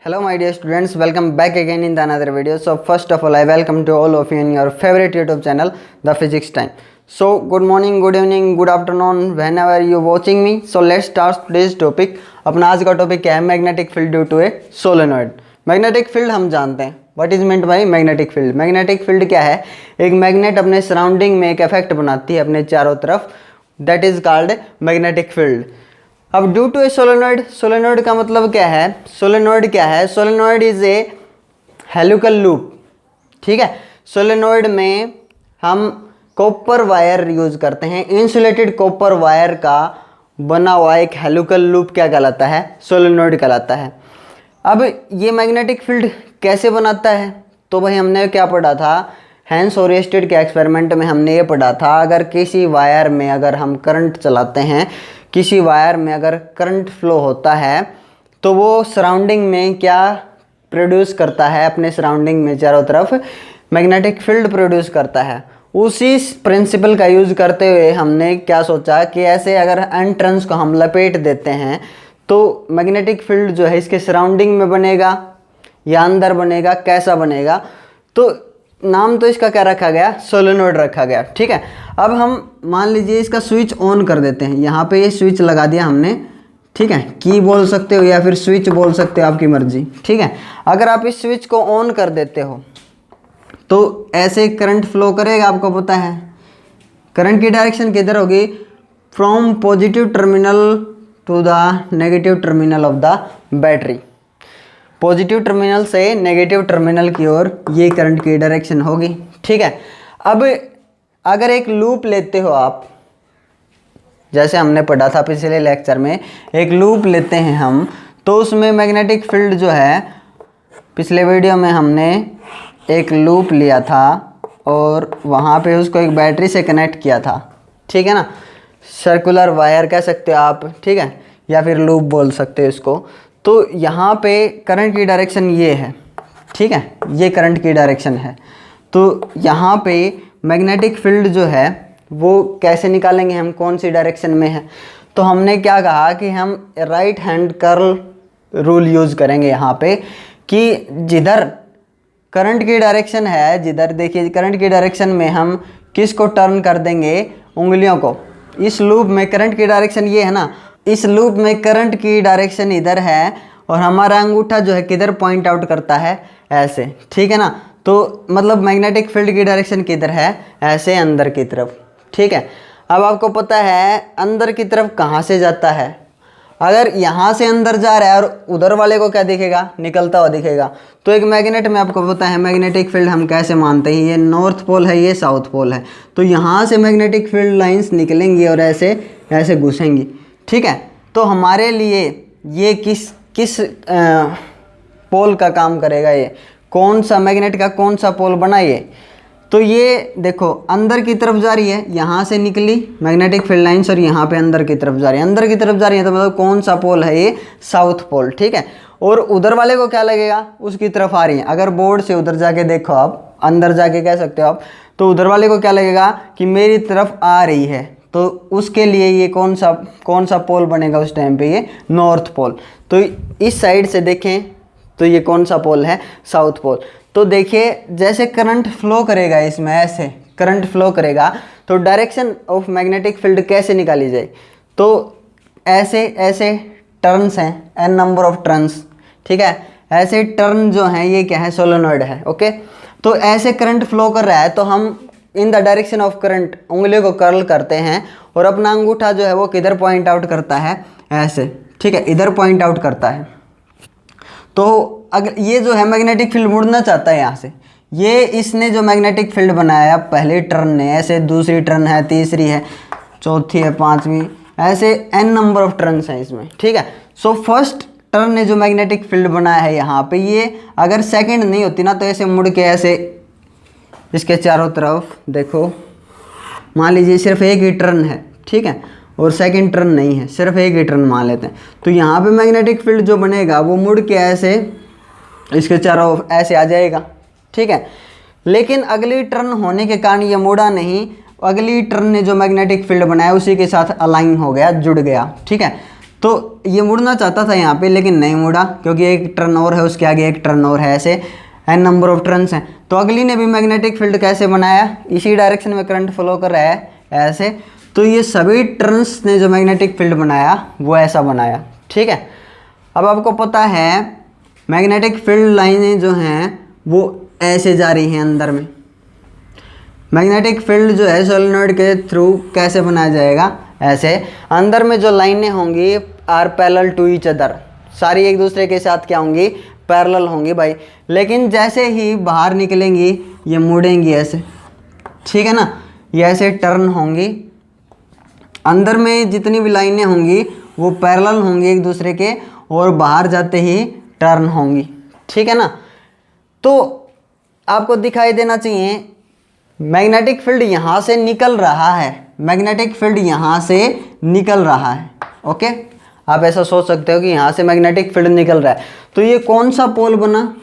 Hello my dear students, welcome back again in the another video. So first of all I welcome to all of you in your favorite YouTube channel The Physics Time. So good morning, good evening, good afternoon whenever you watching me. So let's start today's topic. अपना आज का topic क्या है? Magnetic field due to a solenoid. Magnetic field हम जानते हैं. What is meant by magnetic field? Magnetic field क्या है? एक मैग्नेट अपने सराउंडिंग में एक इफेक्ट बनाती है अपने चारों तरफ, that is called magnetic field. अब due to a solenoid, solenoid का मतलब क्या है? सोलेनॉइड क्या है? Solenoid is a helical loop. ठीक है, सोलेनॉइड में हम कॉपर वायर यूज करते हैं. इंसुलेटेड कॉपर वायर का बना हुआ एक हेलिकल लूप क्या कहलाता है? सोलेनॉइड कहलाता है. अब ये मैग्नेटिक फील्ड कैसे बनाता है? तो भाई हमने क्या पढ़ा था? हैंस ओरिएस्टेड के एक्सपेरिमेंट में हमने ये पढ़ा था, अगर किसी वायर में अगर हम करंट चलाते हैं, किसी वायर में अगर करंट फ्लो होता है तो वो सराउंडिंग में क्या प्रोड्यूस करता है? अपने सराउंडिंग में चारों तरफ मैग्नेटिक फील्ड प्रोड्यूस करता है. उसी प्रिंसिपल का यूज़ करते हुए हमने क्या सोचा कि ऐसे अगर एंट्रेंस को हम लपेट देते हैं तो मैग्नेटिक फील्ड जो है इसके सराउंडिंग में बनेगा या अंदर बनेगा, कैसा बनेगा? तो नाम तो इसका क्या रखा गया? सोलेनॉइड रखा गया. ठीक है, अब हम मान लीजिए इसका स्विच ऑन कर देते हैं. यहाँ पे ये स्विच लगा दिया हमने. ठीक है, की बोल सकते हो या फिर स्विच बोल सकते हो, आपकी मर्जी. ठीक है, अगर आप इस स्विच को ऑन कर देते हो तो ऐसे करंट फ्लो करेगा. आपको पता है करंट की डायरेक्शन किधर होगी? From positive terminal to the negative terminal of the battery. Positive terminal से नेगेटिव टर्मिनल की ओर ये करंट की डायरेक्शन होगी. ठीक है, अब अगर एक लूप लेते हो आप, जैसे हमने पढ़ा था पिछले लेक्चर में, एक लूप लेते हैं हम, तो उसमें मैग्नेटिक फील्ड जो है, पिछले वीडियो में हमने एक लूप लिया था और वहाँ पे उसको एक बैटरी से कनेक्ट किया था. ठीक है ना, सर्कुलर वायर कह सकते हो आप. ठीक है, या फिर लूप बोल सकते हो इसको. तो यहाँ पे करंट की डायरेक्शन ये है. ठीक है, ये करंट की डायरेक्शन है. तो यहाँ पे मैग्नेटिक फील्ड जो है वो कैसे निकालेंगे हम, कौन सी डायरेक्शन में है? तो हमने क्या कहा कि हम right hand curl rule use करेंगे यहाँ पे, कि जिधर करंट की डायरेक्शन है, जिधर देखिए करंट की डायरेक्शन में हम किसको टर्न कर देंगे? उंगलियों को. इस लूप में करंट की डायरेक्शन ये है ना, इस लूप में करंट की डायरेक्शन इधर है और हमारा अंगूठा जो है किधर पॉइंट आउट करता है? ऐसे. ठीक है ना, तो मतलब मैग्नेटिक फील्ड की डायरेक्शन किधर है? ऐसे, अंदर की तरफ. ठीक है, अब आपको पता है अंदर की तरफ कहाँ से जाता है? अगर यहाँ से अंदर जा रहा है और उधर वाले को क्या दिखेगा? निकलता हुआ दिखेगा. तो एक मैग्नेट में आपको पता है मैग्नेटिक फील्ड हम कैसे मानते हैं? ये नॉर्थ पोल है, ये साउथ पोल है. तो यहाँ से मैग्नेटिक फील्ड लाइंस निकलेंगी और ऐसे ऐसे घुसेंगी. ठीक है, तो हमारे लिए ये किस पोल का काम करेगा? ये कौन सा मैग्नेट का कौन सा पोल बना ये? तो ये देखो अंदर की तरफ जा रही है, यहाँ से निकली मैग्नेटिक फील्ड लाइंस और यहाँ पे अंदर की तरफ जा रही है. अंदर की तरफ जा रही है तो मतलब कौन सा पोल है ये? South pole. ठीक है, और उधर वाले को क्या लगेगा? उसकी तरफ आ रही है. अगर बोर्ड से उधर जाके देखो आप, अंदर जाके कह सकते हो आप, तो उधर वाले को क्या लगेगा कि मेरी तरफ आ रही है. तो उसके लिए ये कौन सा पोल बनेगा उस टाइम पे? ये नॉर्थ पोल. तो इस साइड से देखें तो ये कौन सा पोल है? South pole. तो देखिए जैसे करंट फ्लो करेगा इसमें, ऐसे करंट फ्लो करेगा, तो डायरेक्शन ऑफ मैग्नेटिक फील्ड कैसे निकाली जाए? तो ऐसे ऐसे टर्न्स हैं, एन नंबर ऑफ टर्न्स. ठीक है, ऐसे टर्न जो हैं ये क्या है? सोलेनॉइड है. ओके, तो ऐसे करंट फ्लो कर रहा है तो हम in the direction of current उंगलियों को कर्ल करते हैं और अपना अंगूठा जो है वो किधर पॉइंट आउट करता है? ऐसे. ठीक है, इधर पॉइंट आउट करता है. तो अगर ये जो है मैग्नेटिक फील्ड मुड़ना चाहता है यहाँ से, ये इसने जो मैग्नेटिक फील्ड बनाया पहले टर्न ने, ऐसे दूसरी टर्न है, तीसरी है, चौथी है, पांचवी, ऐसे एन नंबर ऑफ टर्न्स हैं इसमें. ठीक है, सो फर्स्ट टर्न ने जो मैग्नेटिक फील्ड बनाया है यहाँ पे, ये अगर सेकेंड नहीं होती ना तो ऐसे मुड़ के ऐसे इसके चारों तरफ देखो, मान लीजिए सिर्फ एक ही टर्न है. ठीक है, और सेकंड टर्न नहीं है, सिर्फ एक ही टर्न मान लेते हैं. तो यहाँ पे मैग्नेटिक फील्ड जो बनेगा वो मुड़ के ऐसे इसके चारों ऐसे आ जाएगा. ठीक है, लेकिन अगली टर्न होने के कारण ये मुड़ा नहीं, अगली टर्न ने जो मैग्नेटिक फील्ड बनाया उसी के साथ अलाइन हो गया, जुड़ गया. ठीक है, तो ये मुड़ना चाहता था यहाँ पे लेकिन नहीं मुड़ा, क्योंकि एक टर्न और है, उसके आगे एक टर्न और है, ऐसे n नंबर ऑफ टर्न्स हैं। तो अगली ने भी मैग्नेटिक फील्ड कैसे बनाया, इसी डायरेक्शन में करंट फ्लो कर रहा है ऐसे। तो ये सभी टर्न्स ने जो मैग्नेटिक फील्ड बनाया वो ऐसा बनाया, ठीक है। अब आपको पता है मैग्नेटिक फील्ड लाइनें जो हैं वो ऐसे जा रही हैं अंदर में। मैग्नेटिक फील्ड जो है सोलेनॉइड के थ्रू कैसे बनाया जाएगा, ऐसे अंदर में जो लाइनें होंगी are parallel to each other, सारी एक दूसरे के साथ क्या होंगी, पैरेलल होंगी भाई। लेकिन जैसे ही बाहर निकलेंगी ये मुड़ेंगी ऐसे, ठीक है ना, ये ऐसे टर्न होंगी। अंदर में जितनी भी लाइनें होंगी वो पैरेलल होंगी एक दूसरे के, और बाहर जाते ही टर्न होंगी, ठीक है ना। तो आपको दिखाई देना चाहिए मैग्नेटिक फील्ड यहाँ से निकल रहा है, मैग्नेटिक फील्ड यहाँ से निकल रहा है, ओके। आप ऐसा सोच सकते हो कि यहाँ से मैग्नेटिक फील्ड निकल रहा है, तो ये कौन सा पोल बना,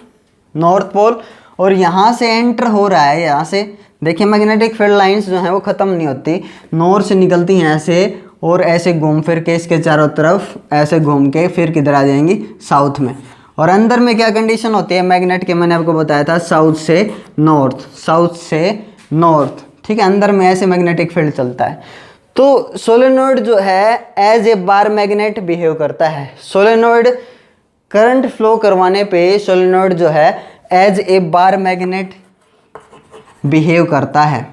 नॉर्थ पोल, और यहाँ से एंटर हो रहा है, यहाँ से देखिए मैग्नेटिक फील्ड लाइंस जो हैं वो ख़त्म नहीं होती, नॉर्थ से निकलती हैं ऐसे, और ऐसे घूम फिर के इसके चारों तरफ ऐसे घूम के फिर किधर आ जाएंगी, साउथ में। और अंदर में क्या कंडीशन होती है मैग्नेट के, मैंने आपको बताया था साउथ से नॉर्थ, साउथ से नॉर्थ, ठीक है। अंदर में ऐसे मैग्नेटिक फील्ड चलता है। तो सोलेनॉइड जो है as a bar magnet behave करता है। सोलेनॉइड करंट फ्लो करवाने पे सोलेनॉइड जो है as a bar magnet behave करता है।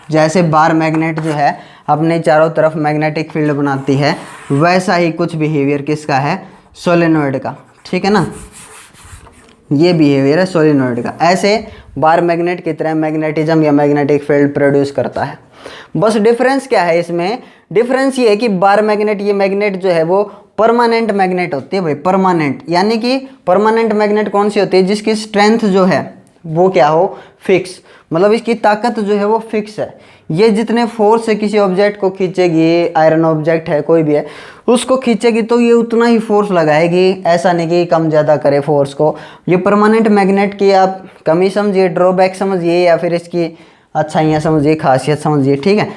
जैसे बार मैग्नेट जो है अपने चारों तरफ मैग्नेटिक फील्ड बनाती है, वैसा ही कुछ बिहेवियर किसका है, सोलेनॉइड का, ठीक है ना। ये बिहेवियर है सोलेनॉइड का, ऐसे बार मैग्नेट की तरह मैग्नेटिज्म या मैग्नेटिक फील्ड प्रोड्यूस करता है। बस डिफरेंस क्या है इसमें, डिफरेंस ये है कि बार मैग्नेट, ये मैग्नेट जो है वो परमानेंट मैग्नेट होती है भाई, परमानेंट। यानी कि परमानेंट मैग्नेट कौन सी होती है, जिसकी स्ट्रेंथ जो है वो क्या हो, फिक्स, मतलब इसकी ताकत जो है वो फिक्स है। ये जितने फोर्स से किसी ऑब्जेक्ट को खींचेगी, आयरन ऑब्जेक्ट है कोई भी है, उसको खींचेगी तो ये उतना ही फोर्स लगाएगी, ऐसा नहीं कि कम ज़्यादा करे फोर्स को। ये परमानेंट मैग्नेट की आप कमी समझिए, ड्रॉबैक समझिए, या फिर इसकी अच्छाइयाँ समझिए, खासियत समझिए, ठीक है।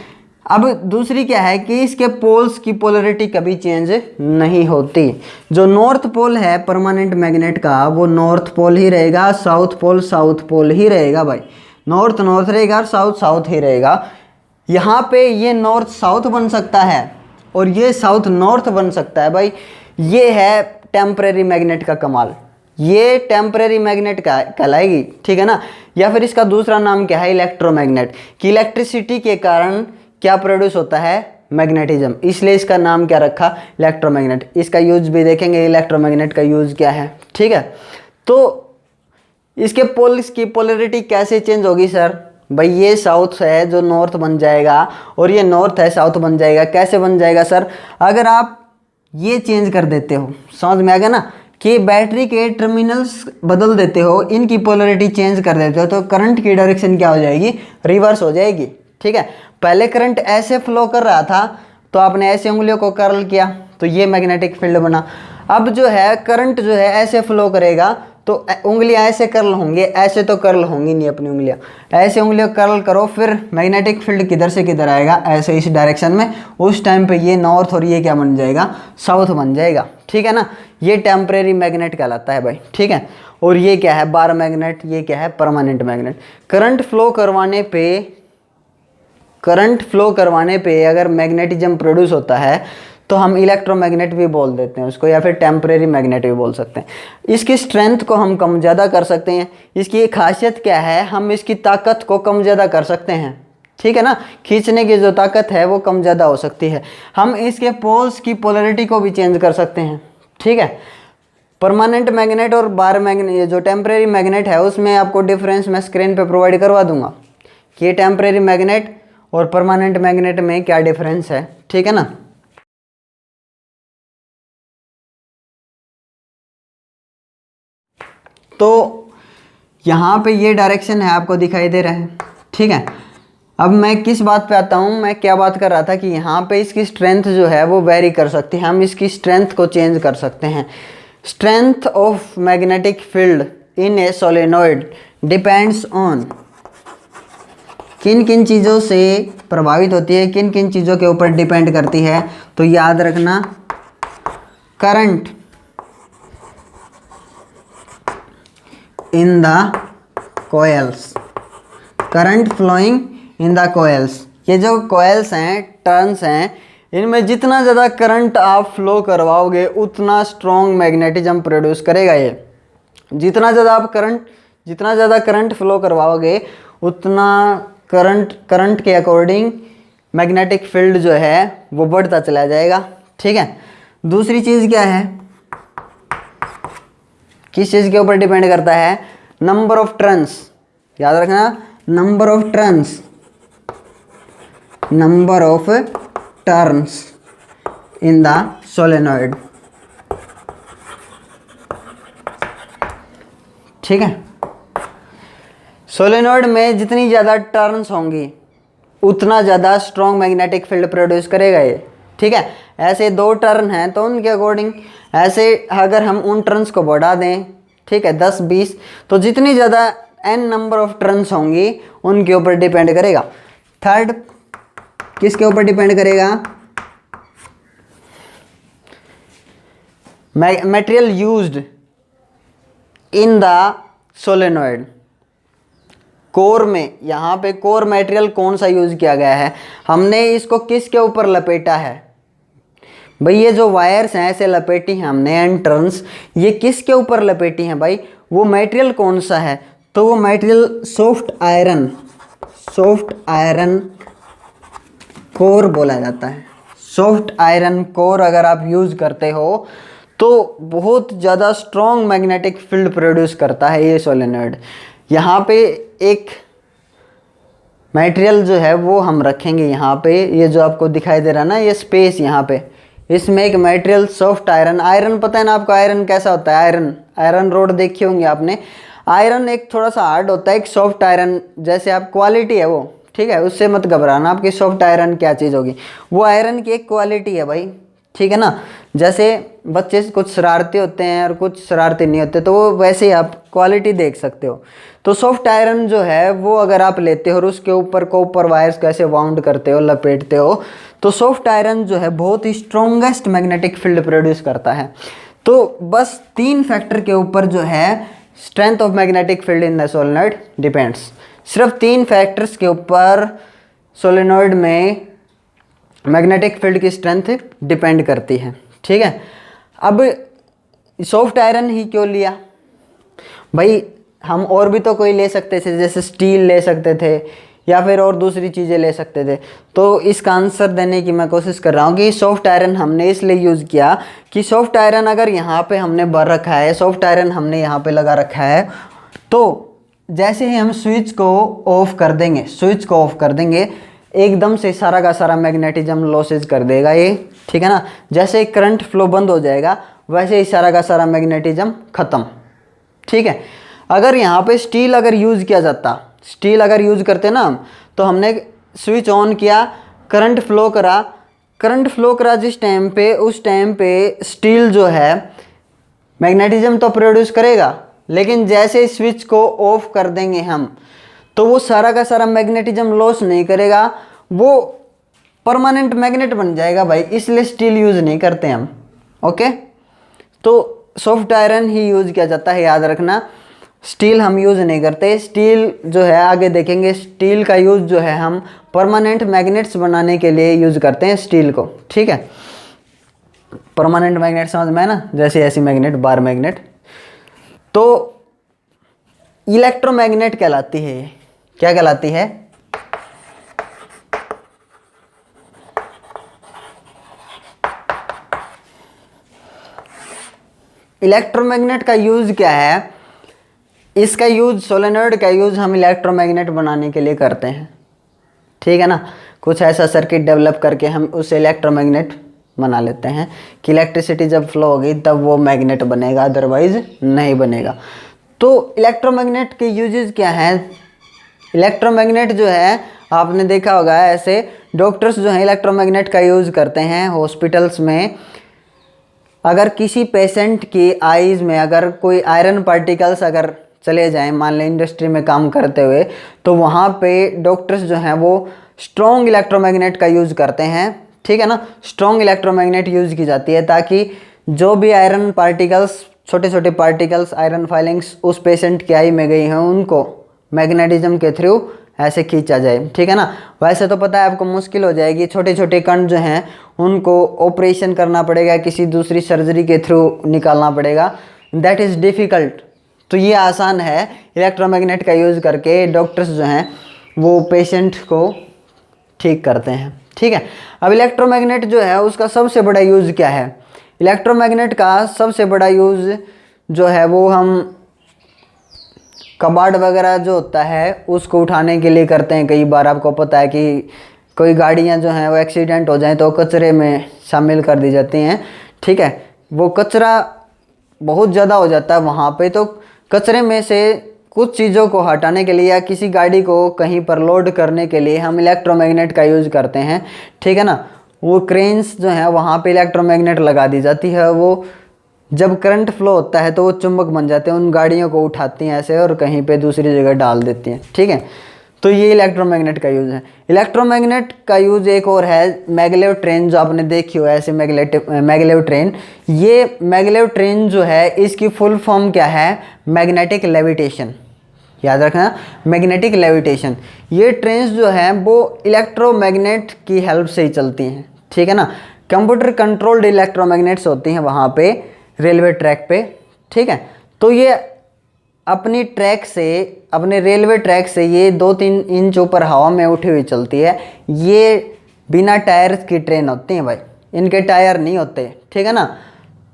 अब दूसरी क्या है कि इसके पोल्स की पोलरिटी कभी चेंज नहीं होती। जो नॉर्थ पोल है परमानेंट मैग्नेट का वो नॉर्थ पोल ही रहेगा, साउथ पोल ही रहेगा भाई। नॉर्थ नॉर्थ रहेगा और साउथ साउथ ही रहेगा। यहाँ पे ये नॉर्थ साउथ बन सकता है और ये साउथ नॉर्थ बन सकता है भाई। ये है टेम्परेरी मैग्नेट का कमाल, ये टेम्परेरी मैग्नेट का कहलाएगी, ठीक है ना। या फिर इसका दूसरा नाम क्या है, इलेक्ट्रोमैग्नेट, कि इलेक्ट्रिसिटी के कारण क्या प्रोड्यूस होता है, मैग्नेटिज्म, इसलिए इसका नाम क्या रखा, इलेक्ट्रोमैग्नेट। इसका यूज भी देखेंगे, इलेक्ट्रोमैग्नेट का यूज क्या है, ठीक है। तो इसके पोल्स की पोलरिटी कैसे चेंज होगी सर, भाई ये साउथ है जो नॉर्थ बन जाएगा और ये नॉर्थ है साउथ बन जाएगा। कैसे बन जाएगा सर, अगर आप ये चेंज कर देते हो, समझ में आ गया ना, कि बैटरी के टर्मिनल्स बदल देते हो, इनकी पोलरिटी चेंज कर देते हो, तो करंट की डायरेक्शन क्या हो जाएगी, रिवर्स हो जाएगी, ठीक है। पहले करंट ऐसे फ्लो कर रहा था तो आपने ऐसे उंगलियों को कर्ल किया तो ये मैग्नेटिक फील्ड बना। अब जो है करंट जो है ऐसे फ्लो करेगा तो उंगलियां ऐसे कर्ल होंगे, ऐसे तो कर्ल होंगी नहीं अपनी उंगलियां, ऐसे उंगलियां कर्ल करो, फिर मैग्नेटिक फील्ड किधर से किधर आएगा, ऐसे इस डायरेक्शन में। उस टाइम पे ये नॉर्थ और ये क्या बन जाएगा, साउथ बन जाएगा, ठीक है ना। ये टेम्परेरी मैग्नेट कहलाता है भाई, ठीक है। और ये क्या है, बार मैग्नेट, ये क्या है, परमानेंट मैग्नेट। करंट फ्लो करवाने पे अगर मैग्नेटिज्म प्रोड्यूस होता है तो हम इलेक्ट्रोमैग्नेट भी बोल देते हैं उसको, या फिर टेम्परेरी मैग्नेट भी बोल सकते हैं। इसकी स्ट्रेंथ को हम कम ज़्यादा कर सकते हैं। इसकी एक खासियत क्या है, हम इसकी ताकत को कम ज़्यादा कर सकते हैं, ठीक है ना। खींचने की जो ताकत है वो कम ज़्यादा हो सकती है। हम इसके पोल्स की पोलरिटी को भी चेंज कर सकते हैं, ठीक है। परमानेंट मैग्नेट और बार मैग्नेट, जो टेम्परेरी मैग्नेट है उसमें आपको डिफरेंस मैं स्क्रीन पे प्रोवाइड करवा दूंगा कि टेम्परेरी मैग्नेट और परमानेंट मैग्नेट में क्या डिफरेंस है, ठीक है ना। तो यहाँ पे ये डायरेक्शन है, आपको दिखाई दे रहा है, ठीक है। अब मैं किस बात पे आता हूँ, मैं क्या बात कर रहा था कि यहाँ पे इसकी स्ट्रेंथ जो है वो वेरी कर सकती है, हम इसकी स्ट्रेंथ को चेंज कर सकते हैं। Strength of magnetic field in A solenoid depends on किन किन चीज़ों से प्रभावित होती है, किन किन चीज़ों के ऊपर डिपेंड करती है, तो याद रखना current in the coils, current flowing in the coils. ये जो कोयल्स हैं, टर्न्स हैं, इनमें जितना ज़्यादा करंट आप फ्लो करवाओगे उतना स्ट्रॉन्ग मैग्नेटिज्म प्रोड्यूस करेगा ये। जितना ज़्यादा करंट फ्लो करवाओगे उतना करंट के अकॉर्डिंग मैग्नेटिक फील्ड जो है वो बढ़ता चला जाएगा। ठीक है, दूसरी चीज़ क्या है, किस चीज़ के ऊपर डिपेंड करता है, नंबर ऑफ टर्न्स। याद रखना, number of turns in the solenoid. ठीक है, सोलेनॉइड में जितनी ज़्यादा टर्न्स होंगी उतना ज़्यादा स्ट्रॉन्ग मैग्नेटिक फील्ड प्रोड्यूस करेगा ये। ठीक है, ऐसे 2 टर्न हैं तो उनके अकॉर्डिंग ऐसे अगर हम उन टर्न्स को बढ़ा दें, ठीक है, 10 20, तो जितनी ज़्यादा n नंबर ऑफ टर्न्स होंगी उनके ऊपर डिपेंड करेगा। थर्ड किसके ऊपर डिपेंड करेगा, material used in the solenoid. Core में, यहाँ पे कोर मटेरियल कौन सा यूज किया गया है, हमने इसको किसके ऊपर लपेटा है भाई, ये जो वायर्स हैं ऐसे लपेटी हैं हमने एंड टर्न्स, ये किसके ऊपर लपेटी हैं भाई, वो मटेरियल कौन सा है, तो वो मटेरियल सॉफ्ट आयरन कोर बोला जाता है। सॉफ्ट आयरन कोर अगर आप यूज़ करते हो तो बहुत ज़्यादा स्ट्रॉन्ग मैग्नेटिक फील्ड प्रोड्यूस करता है ये सोलेनॉइड। यहाँ पे एक मटेरियल जो है वो हम रखेंगे, यहाँ पे ये जो आपको दिखाई दे रहा है ना ये स्पेस, यहाँ पे इसमें एक मटेरियल सॉफ्ट आयरन पता है ना आपको आयरन कैसा होता है, आयरन रोड देखी होंगे आपने। आयरन एक थोड़ा सा हार्ड होता है, एक सॉफ्ट आयरन जैसे आप क्वालिटी है वो, ठीक है, उससे मत घबराना आपकी सॉफ्ट आयरन क्या चीज़ होगी, वो आयरन की एक क्वालिटी है भाई। ठीक है ना, जैसे बच्चे कुछ शरारती होते हैं और कुछ शरारती नहीं होते, तो वो वैसे ही आप क्वालिटी देख सकते हो। तो सॉफ्ट आयरन जो है वो अगर आप लेते हो और उसके ऊपर कॉपर वायर्स को ऐसे वाउंड करते हो, लपेटते हो, तो सॉफ्ट आयरन जो है बहुत ही स्ट्रॉन्गेस्ट मैग्नेटिक फील्ड प्रोड्यूस करता है। तो बस 3 फैक्टर के ऊपर जो है strength of magnetic field in the solenoid depends. सिर्फ 3 फैक्टर्स के ऊपर सोलेनॉइड में मैग्नेटिक फील्ड की स्ट्रेंथ डिपेंड करती है। ठीक है, अब सॉफ्ट आयरन ही क्यों लिया भाई, हम और भी तो कोई ले सकते थे, जैसे स्टील ले सकते थे या फिर और दूसरी चीज़ें ले सकते थे। तो इसका आंसर देने की मैं कोशिश कर रहा हूँ कि सॉफ्ट आयरन हमने इसलिए यूज़ किया कि सॉफ्ट आयरन अगर यहाँ पे हमने भर रखा है, सॉफ्ट आयरन हमने यहाँ पे लगा रखा है, तो जैसे ही हम स्विच को ऑफ कर देंगे एकदम से सारा का सारा मैग्नेटिज्म लॉसेज कर देगा ये। ठीक है ना, जैसे ही करंट फ्लो बंद हो जाएगा वैसे ही सारा का सारा मैग्नेटिज्म ख़त्म। ठीक है, अगर यहाँ पे स्टील अगर यूज़ किया जाता, स्टील अगर यूज़ करते ना हम, तो हमने स्विच ऑन किया, करंट फ्लो करा जिस टाइम पे, उस टाइम पे स्टील जो है मैग्नेटिज्म तो प्रोड्यूस करेगा, लेकिन जैसे ही स्विच को ऑफ कर देंगे हम तो वो सारा का सारा मैग्नेटिज्म लॉस नहीं करेगा, वो परमानेंट मैग्नेट बन जाएगा भाई, इसलिए स्टील यूज़ नहीं करते हम। ओके, तो सॉफ्ट आयरन ही यूज़ किया जाता है, याद रखना, स्टील हम यूज़ नहीं करते। स्टील जो है आगे देखेंगे, स्टील का यूज़ जो है हम परमानेंट मैग्नेट्स बनाने के लिए यूज़ करते हैं स्टील को। ठीक है, परमानेंट मैग्नेट समझ में है ना, जैसे ऐसी मैग्नेट, बार मैग्नेट। तो इलेक्ट्रोमैग्नेट कहलाती है ये, क्या कहलाती है, इलेक्ट्रोमैग्नेट का यूज़ क्या है, इसका यूज़, सोलेनॉइड का यूज़ हम इलेक्ट्रोमैग्नेट बनाने के लिए करते हैं। ठीक है ना, कुछ ऐसा सर्किट डेवलप करके हम उसे इलेक्ट्रोमैग्नेट बना लेते हैं कि इलेक्ट्रिसिटी जब फ्लो होगी तब वो मैग्नेट बनेगा, अदरवाइज नहीं बनेगा। तो इलेक्ट्रोमैग्नेट के यूजेस क्या हैं, इलेक्ट्रोमैग्नेट जो है आपने देखा होगा, ऐसे डॉक्टर्स जो हैं इलेक्ट्रोमैग्नेट का यूज़ करते हैं हॉस्पिटल्स में। अगर किसी पेशेंट की आईज़ में अगर कोई आयरन पार्टिकल्स अगर चले जाएं, मान लें इंडस्ट्री में काम करते हुए, तो वहाँ पे डॉक्टर्स जो हैं वो स्ट्रॉन्ग इलेक्ट्रोमैग्नेट का यूज़ करते हैं, ठीक है ना। स्ट्रॉन्ग इलेक्ट्रोमैग्नेट यूज़ की जाती है ताकि जो भी आयरन पार्टिकल्स, छोटे छोटे पार्टिकल्स, आयरन फाइलिंग्स उस पेशेंट की आई में गई हैं, उनको मैग्नेटिज्म के थ्रू ऐसे खींचा जाए, ठीक है ना। वैसे तो पता है आपको मुश्किल हो जाएगी, छोटे छोटे कण जो हैं उनको ऑपरेशन करना पड़ेगा, किसी दूसरी सर्जरी के थ्रू निकालना पड़ेगा, दैट इज़ डिफ़िकल्ट। तो ये आसान है, इलेक्ट्रोमैग्नेट का यूज़ करके डॉक्टर्स जो हैं वो पेशेंट को ठीक करते हैं, ठीक है। अब इलेक्ट्रोमैग्नेट जो है उसका सबसे बड़ा यूज़ क्या है? इलेक्ट्रोमैग्नेट का सबसे बड़ा यूज़ जो है वो हम कबाड़ वगैरह जो होता है उसको उठाने के लिए करते हैं। कई बार आपको पता है कि कोई गाड़ियां जो हैं वो एक्सीडेंट हो जाएं तो कचरे में शामिल कर दी जाती हैं, ठीक है। वो कचरा बहुत ज़्यादा हो जाता है वहाँ पे, तो कचरे में से कुछ चीज़ों को हटाने के लिए या किसी गाड़ी को कहीं पर लोड करने के लिए हम इलेक्ट्रोमैग्नेट का यूज़ करते हैं, ठीक है ना। वो क्रेन्स जो हैं वहाँ पे इलेक्ट्रोमैग्नेट लगा दी जाती है, वो जब करंट फ्लो होता है तो वो चुंबक बन जाते हैं, उन गाड़ियों को उठाती हैं ऐसे और कहीं पे दूसरी जगह डाल देती हैं, ठीक है। तो ये इलेक्ट्रोमैग्नेट का यूज़ है। इलेक्ट्रोमैग्नेट का यूज़ एक और है, मैगलेव ट्रेन, जो आपने देखी हो ऐसे मैगलेव ट्रेन। ये मैगलेव ट्रेन जो है इसकी फुल फॉर्म क्या है? मैग्नेटिक लेविटेशन, याद रखना, मैग्नेटिक लेविटेशन। ये ट्रेन्स जो हैं वो इलेक्ट्रोमैग्नेट की हेल्प से ही चलती हैं, ठीक है ना। कंप्यूटर कंट्रोल्ड इलेक्ट्रोमैग्नेट्स होती हैं वहाँ पे रेलवे ट्रैक पे, ठीक है। तो ये अपनी ट्रैक से, अपने रेलवे ट्रैक से ये 2-3 इंच ऊपर हवा में उठी हुई चलती है। ये बिना टायर्स की ट्रेन होती हैं भाई, इनके टायर नहीं होते, ठीक है ना।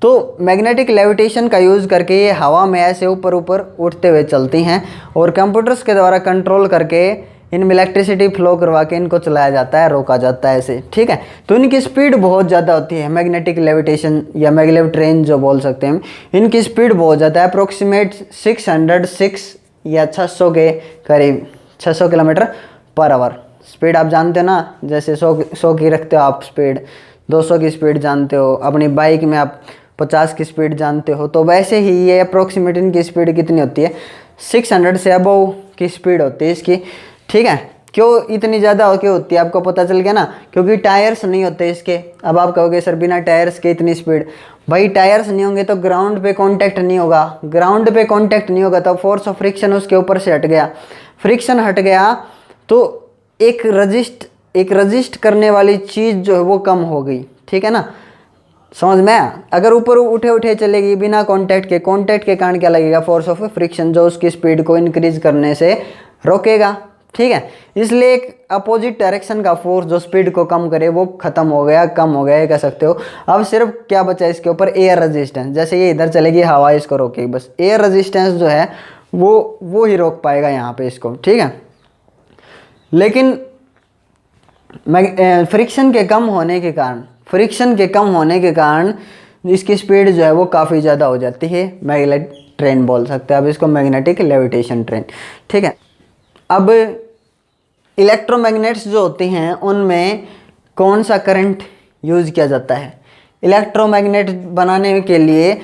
तो मैग्नेटिक लेविटेशन का यूज़ करके ये हवा में ऐसे ऊपर ऊपर उठते हुए चलती हैं और कंप्यूटर्स के द्वारा कंट्रोल करके इनमें इलेक्ट्रिसिटी फ्लो करवा के इनको चलाया जाता है, रोका जाता है ऐसे, ठीक है। तो इनकी स्पीड बहुत ज़्यादा होती है, मैग्नेटिक लेविटेशन या मैगलेव ट्रेन जो बोल सकते हैं, इनकी स्पीड बहुत ज़्यादा है, अप्रोक्सीमेट 606 या 600 के करीब, 600 किलोमीटर पर आवर स्पीड। आप जानते हो ना, जैसे 100 की रखते हो आप स्पीड, 200 की स्पीड जानते हो, अपनी बाइक में आप 50 की स्पीड जानते हो, तो वैसे ही ये अप्रोक्सीमेट इनकी स्पीड कितनी होती है? 600 से अबव की स्पीड होती है इसकी, ठीक है। क्यों इतनी ज़्यादा क्यों होती है आपको पता चल गया ना, क्योंकि टायर्स नहीं होते इसके। अब आप कहोगे सर बिना टायर्स के इतनी स्पीड, भाई टायर्स नहीं होंगे तो ग्राउंड पे कांटेक्ट नहीं होगा, ग्राउंड पे कांटेक्ट नहीं होगा तो फोर्स ऑफ फ्रिक्शन उसके ऊपर से हट गया, फ्रिक्शन हट गया तो एक रजिस्ट करने वाली चीज़ जो है वो कम हो गई, ठीक है ना, समझ में आया। अगर ऊपर उठे चलेगी बिना कांटेक्ट के कारण क्या लगेगा? फोर्स ऑफ फ्रिक्शन, जो उसकी स्पीड को इंक्रीज करने से रोकेगा, ठीक है। इसलिए एक अपोजिट डायरेक्शन का फोर्स जो स्पीड को कम करे वो खत्म हो गया, कम हो गया ये कह सकते हो। अब सिर्फ क्या बचा इसके ऊपर? Air resistance. जैसे ये इधर चलेगी हवा इसको रोकेगी, बस एयर रेजिस्टेंस जो है वो ही रोक पाएगा यहाँ पे इसको, ठीक है। लेकिन फ्रिक्शन के कम होने के कारण इसकी स्पीड जो है वो काफ़ी ज़्यादा हो जाती है। मैग्नेटिक ट्रेन बोल सकते हैं अब इसको, मैग्नेटिक लेविटेशन ट्रेन, ठीक है। अब इलेक्ट्रोमैग्नेट्स जो होती हैं उनमें कौन सा करंट यूज़ किया जाता है? इलेक्ट्रोमैग्नेट बनाने के लिए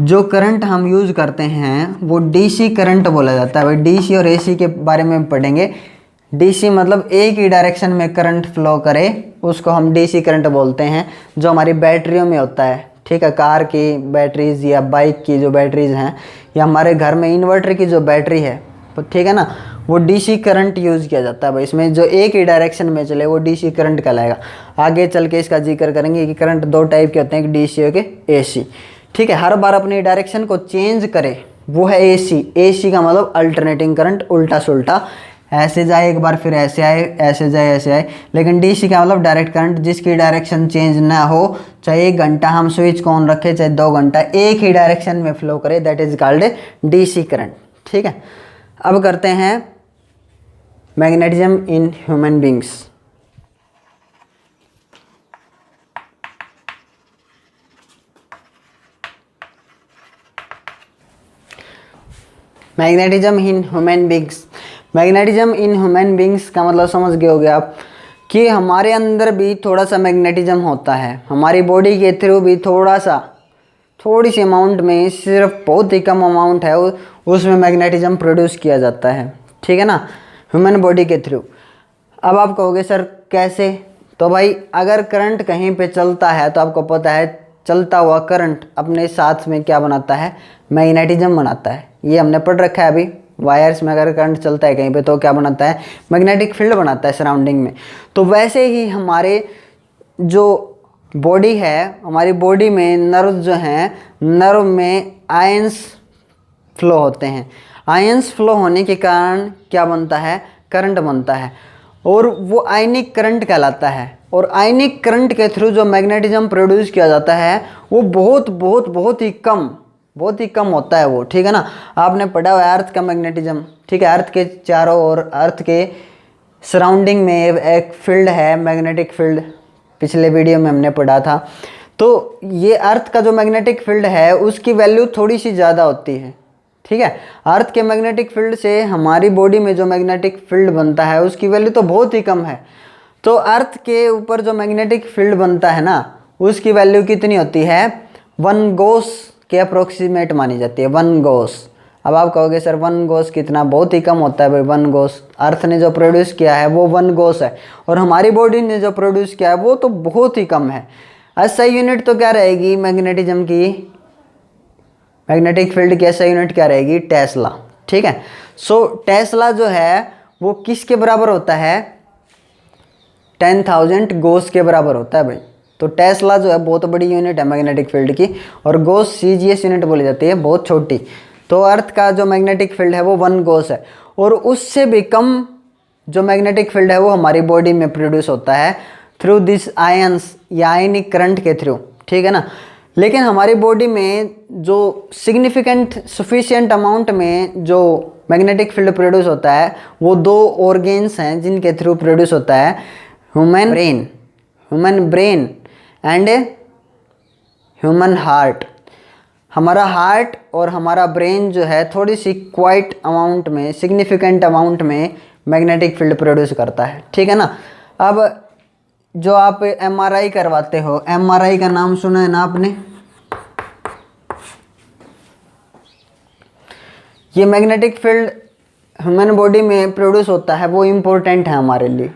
जो करंट हम यूज़ करते हैं वो डीसी करंट बोला जाता है। भाई डीसी और एसी के बारे में पढ़ेंगे। डीसी मतलब एक ही डायरेक्शन में करंट फ्लो करे, उसको हम डीसी करंट बोलते हैं, जो हमारी बैटरियों में होता है, ठीक है। कार की बैटरीज या बाइक की जो बैटरीज हैं या हमारे घर में इन्वर्टर की जो बैटरी है, तो ठीक है ना, वो डीसी करंट यूज़ किया जाता है भाई। इसमें जो एक ही डायरेक्शन में चले वो डीसी करंट कहलाएगा। आगे चल के इसका जिक्र करेंगे कि करंट 2 टाइप के होते हैं, एक डीसी और एक एसी, ठीक है। हर बार अपनी डायरेक्शन को चेंज करे वो है एसी। एसी का मतलब अल्टरनेटिंग करंट, उल्टा सुल्टा, ऐसे जाए एक बार फिर ऐसे आए, ऐसे जाए ऐसे आए। लेकिन डीसी का मतलब डायरेक्ट करंट जिसकी डायरेक्शन चेंज ना हो, चाहे 1 घंटा हम स्विच को ऑन रखें चाहे 2 घंटा, एक ही डायरेक्शन में फ्लो करे, that is called DC current, ठीक है। अब करते हैं magnetism in human beings. Magnetism in human beings. Magnetism in human beings का मतलब समझ गए होगे आप कि हमारे अंदर भी थोड़ा सा मैग्नेटिज्म होता है, हमारी बॉडी के थ्रू भी थोड़ी सी अमाउंट में, सिर्फ बहुत ही कम अमाउंट है, उसमें मैग्नेटिज्म प्रोड्यूस किया जाता है, ठीक है ना, ह्यूमन बॉडी के थ्रू। अब आप कहोगे सर कैसे? तो भाई अगर करंट कहीं पे चलता है तो आपको पता है चलता हुआ करंट अपने साथ में क्या बनाता है? मैग्नेटिज्म बनाता है। ये हमने पढ़ रखा है अभी। वायर्स में अगर करंट चलता है कहीं पे तो क्या बनाता है? मैग्नेटिक फील्ड बनाता है सराउंडिंग में। तो वैसे ही हमारे जो बॉडी है, हमारी बॉडी में नर्व जो हैं, नर्व में आयंस फ्लो होते हैं। आयंस फ्लो होने के कारण क्या बनता है? करंट बनता है, और वो आयनिक करंट कहलाता है। और आयनिक करंट के थ्रू जो मैग्नेटिज्म प्रोड्यूस किया जाता है वो बहुत ही कम होता है वो, ठीक है ना। आपने पढ़ा हुआ है अर्थ का मैग्नेटिज्म, ठीक है। अर्थ के चारों ओर, अर्थ के सराउंडिंग में एक फील्ड है, मैग्नेटिक फील्ड, पिछले वीडियो में हमने पढ़ा था। तो ये अर्थ का जो मैग्नेटिक फील्ड है उसकी वैल्यू थोड़ी सी ज़्यादा होती है, ठीक है। अर्थ के मैग्नेटिक फील्ड से हमारी बॉडी में जो मैग्नेटिक फील्ड बनता है उसकी वैल्यू तो बहुत ही कम है। तो अर्थ के ऊपर जो मैग्नेटिक फील्ड बनता है ना, उसकी वैल्यू कितनी होती है? 1 गॉस के अप्रोक्सीमेट मानी जाती है, 1 गॉस। अब आप कहोगे सर 1 गॉस कितना? बहुत ही कम होता है भाई 1 गॉस। अर्थ ने जो प्रोड्यूस किया है वो 1 गॉस है, और हमारी बॉडी ने जो प्रोड्यूस किया है वो तो बहुत ही कम है। ऐसा यूनिट तो क्या रहेगी मैग्नेटिज्म की, मैग्नेटिक फील्ड की ऐसा यूनिट क्या रहेगी? टेस्ला, ठीक है। सो टेस्ला जो है वो किसके बराबर होता है? 10,000 गॉस के बराबर होता है भाई। तो टेस्ला जो है बहुत बड़ी यूनिट है मैग्नेटिक फील्ड की, और गॉस सीजीएस यूनिट बोली जाती है, बहुत छोटी। तो अर्थ का जो मैग्नेटिक फील्ड है वो 1 गॉस है, और उससे भी कम जो मैग्नेटिक फील्ड है वो हमारी बॉडी में प्रोड्यूस होता है थ्रू दिस आयंस या आयनिक करंट के थ्रू, ठीक है ना। लेकिन हमारी बॉडी में जो सिग्निफिकेंट सफिशिएंट अमाउंट में जो मैग्नेटिक फील्ड प्रोड्यूस होता है वो 2 ऑर्गेन्स हैं जिनके थ्रू प्रोड्यूस होता है, human brain and human heart. हमारा हार्ट और हमारा ब्रेन जो है थोड़ी सी क्वाइट अमाउंट में, सिग्निफिकेंट अमाउंट में मैग्नेटिक फील्ड प्रोड्यूस करता है, ठीक है ना। अब जो आप एमआरआई करवाते हो, एमआरआई का नाम सुना है ना आपने? ये मैग्नेटिक फील्ड ह्यूमन बॉडी में प्रोड्यूस होता है, वो इम्पोर्टेंट है हमारे लिए।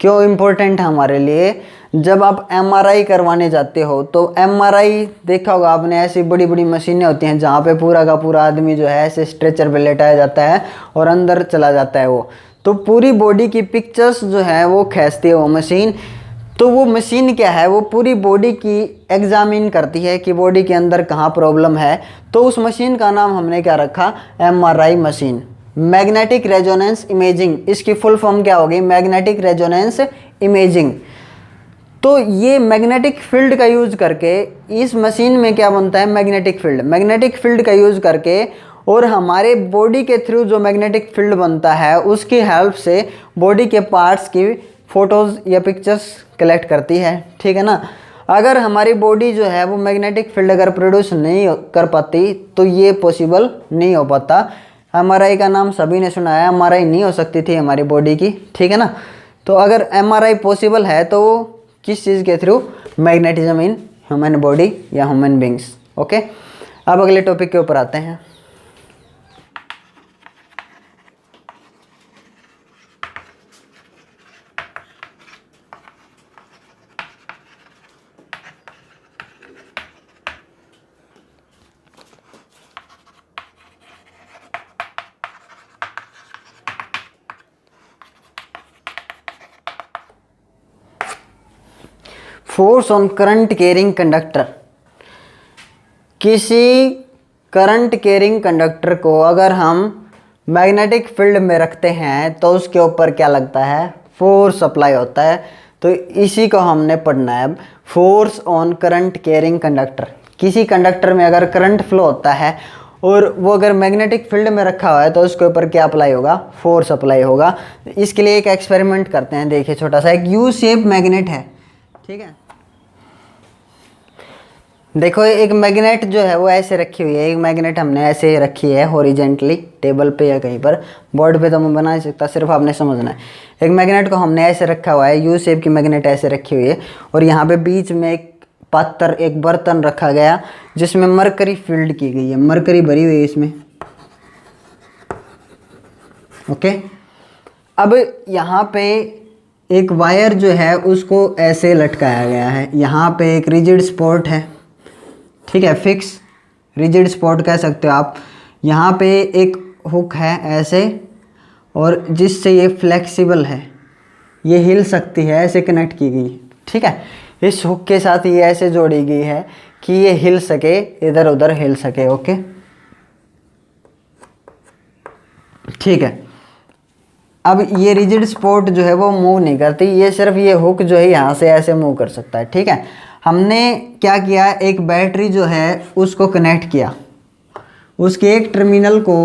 क्यों इम्पोर्टेंट है हमारे लिए? जब आप एमआरआई करवाने जाते हो तो एमआरआई देखा होगा आपने, ऐसी बड़ी बड़ी मशीनें होती हैं जहाँ पे पूरा का पूरा आदमी जो है ऐसे स्ट्रेचर पे लेटाया जाता है और अंदर चला जाता है वो। तो पूरी बॉडी की पिक्चर्स जो है वो खींचती है वो मशीन। तो वो मशीन क्या है? वो पूरी बॉडी की एग्जामिन करती है कि बॉडी के अंदर कहाँ प्रॉब्लम है। तो उस मशीन का नाम हमने क्या रखा? MRI machine, magnetic resonance imaging. इसकी फुल फॉर्म क्या होगी? Magnetic resonance imaging. तो ये मैग्नेटिक फील्ड का यूज करके इस मशीन में क्या बनता है? Magnetic field. मैग्नेटिक फील्ड का यूज करके और हमारे बॉडी के थ्रू जो मैग्नेटिक फील्ड बनता है उसकी हेल्प से बॉडी के पार्ट्स की फोटोज़ या पिक्चर्स कलेक्ट करती है, ठीक है ना। अगर हमारी बॉडी जो है वो मैग्नेटिक फील्ड अगर प्रोड्यूस नहीं कर पाती तो ये पॉसिबल नहीं हो पाता। एमआरआई का नाम सभी ने सुना है, एमआरआई नहीं हो सकती थी हमारी बॉडी की, ठीक है ना। तो अगर एमआरआई पॉसिबल है तो किस चीज़ के through? Magnetism in human body या ह्यूमन बींग्स। ओके, अब अगले टॉपिक के ऊपर आते हैं। Force on current carrying conductor. किसी करंट कैरिंग कंडक्टर को अगर हम मैग्नेटिक फील्ड में रखते हैं तो उसके ऊपर क्या लगता है? फोर्स अप्लाई होता है। तो इसी को हमने पढ़ना है अब, force on current carrying conductor. किसी कंडक्टर में अगर करंट फ्लो होता है और वो अगर मैग्नेटिक फील्ड में रखा हुआ है तो उसके ऊपर क्या अप्लाई होगा? फोर्स अप्लाई होगा। इसके लिए एक एक्सपेरिमेंट करते हैं। देखिए, छोटा सा एक यू शेप मैग्नेट है, ठीक है। देखो, एक मैग्नेट जो है वो ऐसे रखी हुई है। एक मैग्नेट हमने ऐसे रखी है हॉरिजेंटली, टेबल पे या कहीं पर, बोर्ड पे तो मैं बना नहीं सकता, सिर्फ आपने समझना है। एक मैग्नेट को हमने ऐसे रखा हुआ है, यू शेप की मैग्नेट ऐसे रखी हुई है, और यहाँ पे बीच में एक पात्र, एक बर्तन रखा गया जिसमें मरकरी फील्ड की गई है। मरकरी भरी हुई है इसमें, ओके। अब यहाँ पे एक वायर जो है उसको ऐसे लटकाया गया है, यहाँ पे एक रिजिड स्पॉट है, ठीक है, फिक्स रिजिड स्पॉट कह सकते हो आप। यहाँ पे एक हुक है ऐसे, और जिससे ये फ्लेक्सिबल है, ये हिल सकती है, ऐसे कनेक्ट की गई, ठीक है। इस हुक के साथ ये ऐसे जोड़ी गई है कि ये हिल सके, इधर उधर हिल सके, ओके, ठीक है। अब ये रिजिड स्पॉट जो है वो मूव नहीं करती, ये सिर्फ ये हुक जो है यहाँ से ऐसे मूव कर सकता है, ठीक है। हमने क्या किया, एक बैटरी जो है उसको कनेक्ट किया, उसके एक टर्मिनल को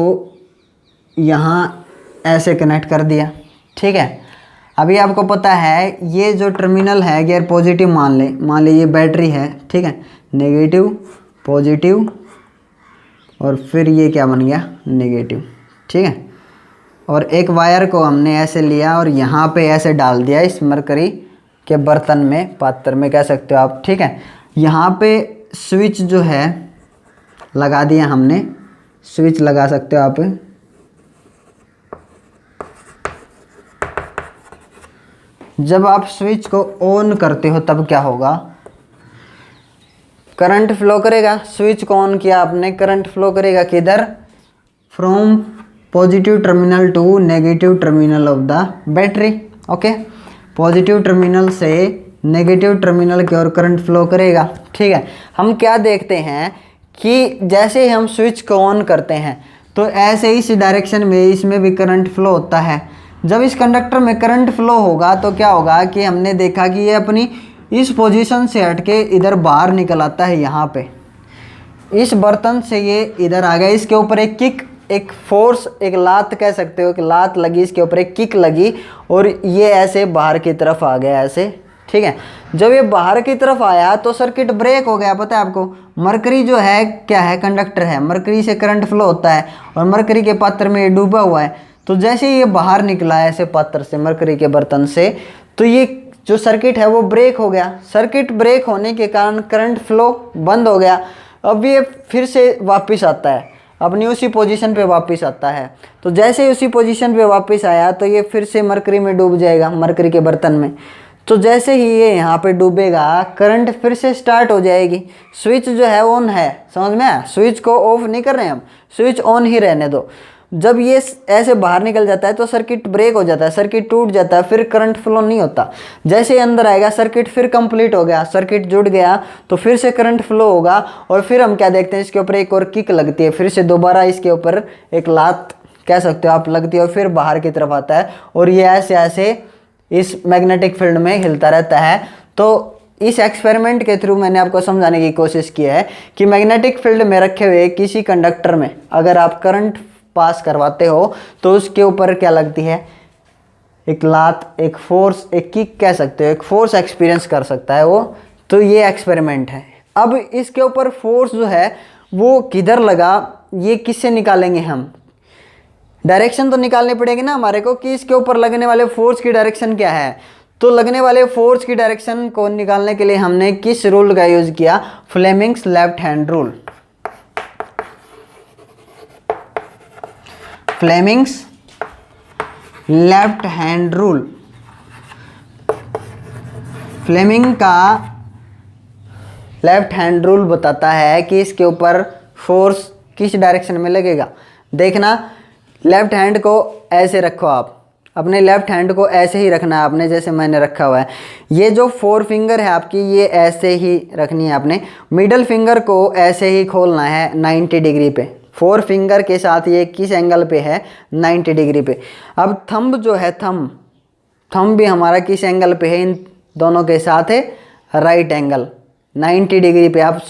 यहाँ ऐसे कनेक्ट कर दिया, ठीक है। अभी आपको पता है ये जो टर्मिनल है अगर पॉजिटिव मान ले ये बैटरी है, ठीक है, नेगेटिव पॉजिटिव और फिर ये क्या बन गया, नेगेटिव, ठीक है। और एक वायर को हमने ऐसे लिया और यहाँ पे ऐसे डाल दिया इस मरकरी के बर्तन में, पात्र में कह सकते हो आप, ठीक है। यहाँ पे स्विच जो है लगा दिया हमने, स्विच लगा सकते हो आप। जब आप स्विच को ऑन करते हो तब क्या होगा, करंट फ्लो करेगा। स्विच को ऑन किया आपने, करंट फ्लो करेगा किधर, from positive terminal to negative terminal of the battery, okay. Positive terminal से नेगेटिव टर्मिनल की ओर करंट फ्लो करेगा, ठीक है। हम क्या देखते हैं कि जैसे ही हम स्विच को ऑन करते हैं तो ऐसे इस डायरेक्शन में इसमें भी करंट फ्लो होता है। जब इस कंडक्टर में करंट फ्लो होगा तो क्या होगा कि हमने देखा कि ये अपनी इस पोजीशन से हटके इधर बाहर निकल आता है, यहाँ पे इस बर्तन से ये इधर आ गया, इसके ऊपर एक किक, एक फोर्स, एक लात कह सकते हो कि लात लगी, इसके ऊपर एक किक लगी और ये ऐसे बाहर की तरफ आ गया ऐसे, ठीक है। जब ये बाहर की तरफ आया तो सर्किट ब्रेक हो गया। पता है आपको, मरकरी जो है क्या है, कंडक्टर है, मरकरी से करंट फ्लो होता है और मरकरी के पात्र में ये डूबा हुआ है। तो जैसे ही ये बाहर निकला है ऐसे पात्र से, मरकरी के बर्तन से, तो ये जो सर्किट है वो ब्रेक हो गया। सर्किट ब्रेक होने के कारण करंट फ्लो बंद हो गया। अब ये फिर से वापस आता है, अपनी उसी पोजीशन पे वापस आता है। तो जैसे ही उसी पोजीशन पे वापस आया तो ये फिर से मरकरी में डूब जाएगा, मरकरी के बर्तन में। तो जैसे ही ये यहाँ पे डूबेगा करंट फिर से स्टार्ट हो जाएगी। स्विच जो है ऑन है, समझ में आया, स्विच को ऑफ नहीं कर रहे हैं हम, स्विच ऑन ही रहने दो। जब ये ऐसे बाहर निकल जाता है तो सर्किट ब्रेक हो जाता है, सर्किट टूट जाता है, फिर करंट फ्लो नहीं होता। जैसे ही अंदर आएगा सर्किट फिर कंप्लीट हो गया, सर्किट जुड़ गया तो फिर से करंट फ्लो होगा और फिर हम क्या देखते हैं, इसके ऊपर एक और किक लगती है, फिर से दोबारा इसके ऊपर एक लात कह सकते हो आप लगती है और फिर बाहर की तरफ आता है और ये ऐसे ऐसे इस मैग्नेटिक फील्ड में हिलता रहता है। तो इस एक्सपेरिमेंट के थ्रू मैंने आपको समझाने की कोशिश की है कि मैग्नेटिक फील्ड में रखे हुए किसी कंडक्टर में अगर आप करंट पास करवाते हो तो उसके ऊपर क्या लगती है, एक लात, एक फोर्स, एक किक कह सकते हो, एक फोर्स एक्सपीरियंस कर सकता है वो। तो ये एक्सपेरिमेंट है। अब इसके ऊपर फोर्स जो है वो किधर लगा, ये किससे निकालेंगे हम, डायरेक्शन तो निकालनी पड़ेगी ना हमारे को कि इसके ऊपर लगने वाले फोर्स की डायरेक्शन क्या है। तो लगने वाले फोर्स की डायरेक्शन को निकालने के लिए हमने किस रूल का यूज किया, Fleming's left hand rule. Fleming's left hand rule. Fleming का लेफ्ट हैंड रूल बताता है कि इसके ऊपर फोर्स किस डायरेक्शन में लगेगा। देखना, लेफ्ट हैंड को ऐसे रखो आप, अपने लेफ्ट हैंड को ऐसे ही रखना है आपने जैसे मैंने रखा हुआ है। ये जो फोर फिंगर है आपकी ये ऐसे ही रखनी है आपने। मिडल फिंगर को ऐसे ही खोलना है 90 डिग्री पे। फोर फिंगर के साथ ये किस एंगल पे है, 90 डिग्री पे। अब थंब जो है, थंब भी हमारा किस एंगल पे है, इन दोनों के साथ है राइट एंगल 90 डिग्री पे। आप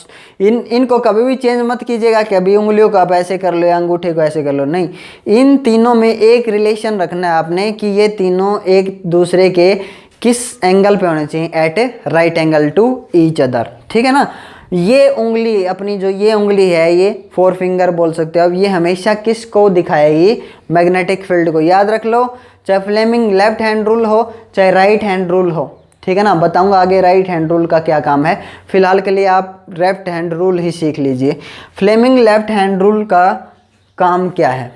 इनको कभी भी चेंज मत कीजिएगा कि अभी उंगलियों को आप ऐसे कर लो या अंगूठे को ऐसे कर लो, नहीं। इन तीनों में एक रिलेशन रखना है आपने कि ये तीनों एक दूसरे के किस एंगल पे होने चाहिए, at a right angle to each other, ठीक है ना। ये उंगली अपनी जो ये उंगली है, ये फोर फिंगर बोल सकते हो अब, ये हमेशा किस को दिखाएगी, मैग्नेटिक फील्ड को। याद रख लो, चाहे फ्लेमिंग लेफ्ट हैंड रूल हो चाहे राइट हैंड रूल हो, ठीक है ना। बताऊंगा आगे राइट हैंड रूल का क्या काम है, फिलहाल के लिए आप लेफ्ट हैंड रूल ही सीख लीजिए। फ्लेमिंग लेफ्ट हैंड रूल का काम क्या है,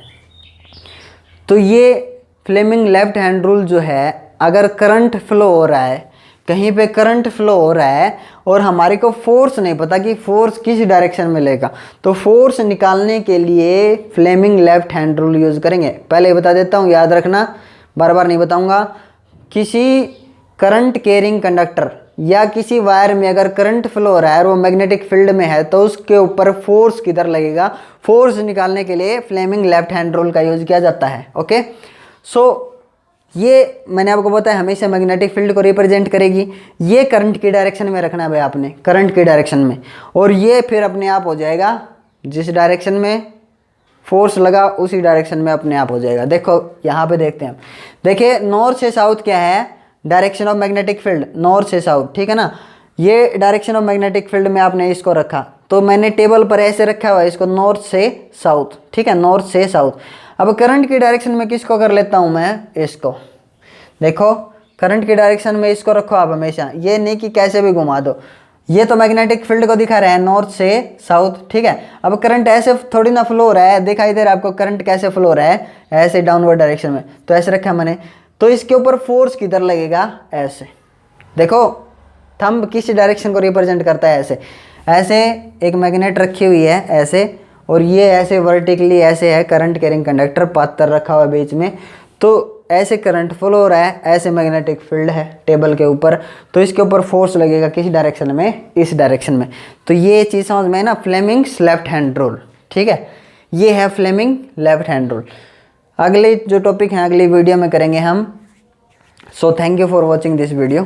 तो ये फ्लेमिंग लेफ्ट हैंड रूल जो है, अगर करंट फ्लो हो रहा है, कहीं पे करंट फ्लो हो रहा है और हमारे को फोर्स नहीं पता कि फोर्स किस डायरेक्शन में लेगा, तो फोर्स निकालने के लिए Fleming left hand rule use करेंगे। पहले बता देता हूँ, याद रखना, बार बार नहीं बताऊँगा। किसी करंट कैरिंग कंडक्टर या किसी वायर में अगर करंट फ्लो हो रहा है और वो मैग्नेटिक फील्ड में है, तो उसके ऊपर फोर्स किधर लगेगा, फोर्स निकालने के लिए फ्लेमिंग लेफ्ट हैंड रूल का यूज़ किया जाता है। ओके, सो ये मैंने आपको बताया हमेशा मैग्नेटिक फील्ड को रिप्रेजेंट करेगी। ये करंट की डायरेक्शन में रखना है भाई आपने, करंट की डायरेक्शन में, और ये फिर अपने आप हो जाएगा जिस डायरेक्शन में फोर्स लगा उसी डायरेक्शन में अपने आप हो जाएगा। देखो यहाँ पे देखते हैं, देखिए नॉर्थ से साउथ क्या है, direction of magnetic field, north से साउथ, ठीक है ना। ये डायरेक्शन ऑफ मैग्नेटिक फील्ड में आपने इसको रखा, तो मैंने टेबल पर ऐसे रखा हुआ है इसको, नॉर्थ से साउथ, ठीक है, नॉर्थ से साउथ। अब करंट की डायरेक्शन में किसको कर लेता हूँ मैं, इसको। देखो करंट की डायरेक्शन में इसको रखो आप हमेशा, ये नहीं कि कैसे भी घुमा दो। ये तो मैग्नेटिक फील्ड को दिखा रहा है नॉर्थ से साउथ, ठीक है। अब करंट ऐसे थोड़ी ना फ्लो हो रहा है, दिखाई दे रहा है आपको करंट कैसे फ्लो हो रहा है, ऐसे डाउनवर्ड डायरेक्शन में, तो ऐसे रखा मैंने। तो इसके ऊपर फोर्स किधर लगेगा, ऐसे। देखो थंब किस डायरेक्शन को रिप्रेजेंट करता है, ऐसे। ऐसे एक मैग्नेट रखी हुई है ऐसे, और ये ऐसे वर्टिकली ऐसे है करंट कैरिंग कंडक्टर, पत्थर रखा हुआ है बीच में, तो ऐसे करंट फ्लो हो रहा है, ऐसे मैग्नेटिक फील्ड है टेबल के ऊपर, तो इसके ऊपर फोर्स लगेगा किस डायरेक्शन में, इस डायरेक्शन में। तो ये चीज़ समझ में ना, फ्लेमिंग्स लेफ्ट हैंड रूल, ठीक है। ये है फ्लेमिंग लेफ्ट हैंड रूल। अगले जो टॉपिक है अगली वीडियो में करेंगे हम। So thank you for watching this video.